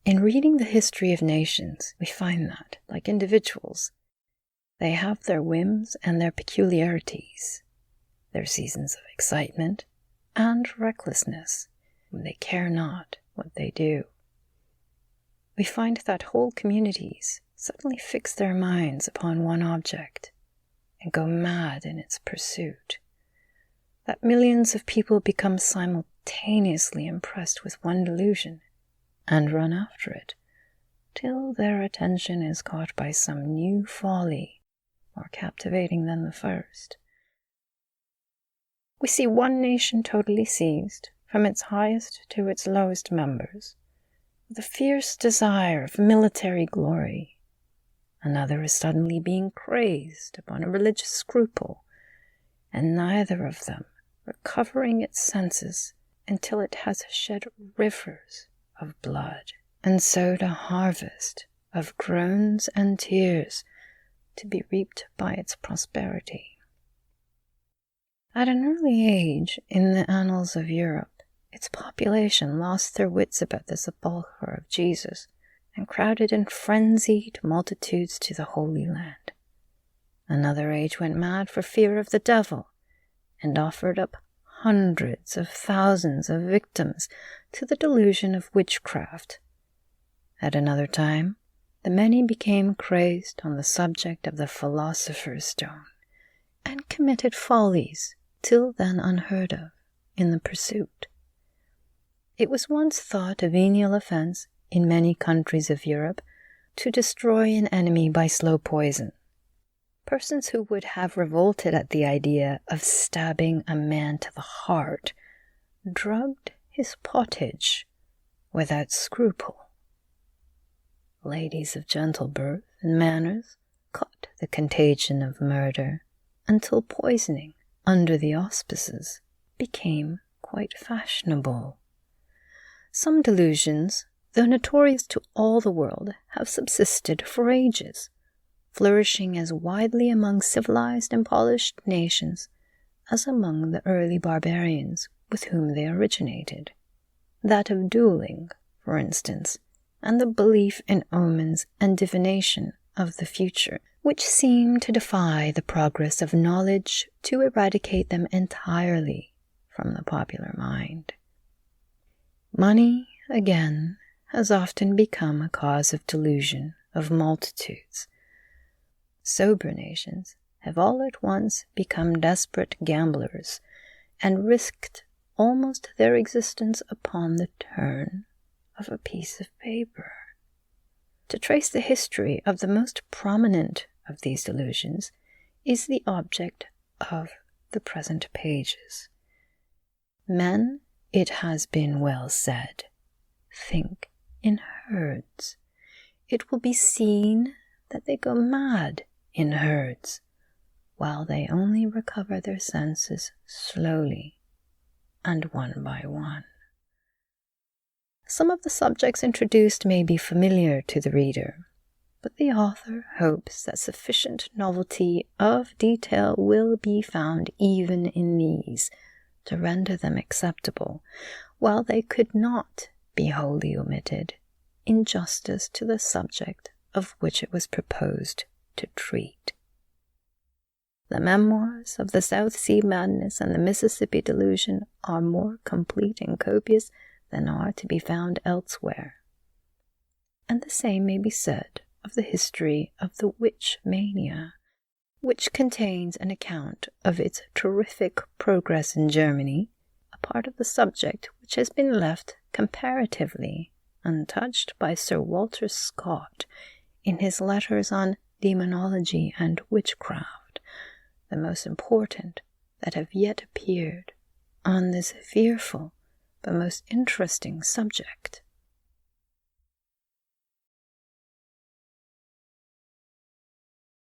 In reading the history of nations, we find that, like individuals, they have their whims and their peculiarities, their seasons of excitement and recklessness, when they care not what they do. We find that whole communities suddenly fix their minds upon one object and go mad in its pursuit, that millions of people become simultaneously impressed with one delusion and run after it, till their attention is caught by some new folly more captivating than the first. We see one nation totally seized, from its highest to its lowest members, with a fierce desire of military glory. Another is suddenly being crazed upon a religious scruple, and neither of them recovering its senses until it has shed rivers of blood and sowed a harvest of groans and tears to be reaped by its prosperity. At an early age in the annals of Europe, its population lost their wits about the sepulchre of Jesus and crowded in frenzied multitudes to the Holy Land. Another age went mad for fear of the devil and offered up hundreds of thousands of victims to the delusion of witchcraft. At another time, the many became crazed on the subject of the philosopher's stone and committed follies till then unheard of in the pursuit. It was once thought a venial offense in many countries of Europe to destroy an enemy by slow poison. Persons who would have revolted at the idea of stabbing a man to the heart drugged his pottage without scruple. Ladies of gentle birth and manners caught the contagion of murder until poisoning under the auspices became quite fashionable. Some delusions, though notorious to all the world, have subsisted for ages, flourishing as widely among civilized and polished nations as among the early barbarians with whom they originated. That of dueling, for instance, and the belief in omens and divination of the future, which seem to defy the progress of knowledge to eradicate them entirely from the popular mind. Money, again, has often become a cause of delusion of multitudes. Sober nations have all at once become desperate gamblers and risked almost their existence upon the turn of a piece of paper. To trace the history of the most prominent of these delusions is the object of the present pages. Men, it has been well said, think in herds. It will be seen that they go mad in herds, while they only recover their senses slowly and one by one. Some of the subjects introduced may be familiar to the reader, but the author hopes that sufficient novelty of detail will be found even in these to render them acceptable, while they could not be wholly omitted in justice to the subject of which it was proposed to treat. The memoirs of the South Sea Madness and the Mississippi Delusion are more complete and copious than are to be found elsewhere. And the same may be said of the history of the witch mania, which contains an account of its terrific progress in Germany, a part of the subject which has been left comparatively untouched by Sir Walter Scott in his letters on demonology and witchcraft, the most important that have yet appeared on this fearful but most interesting subject.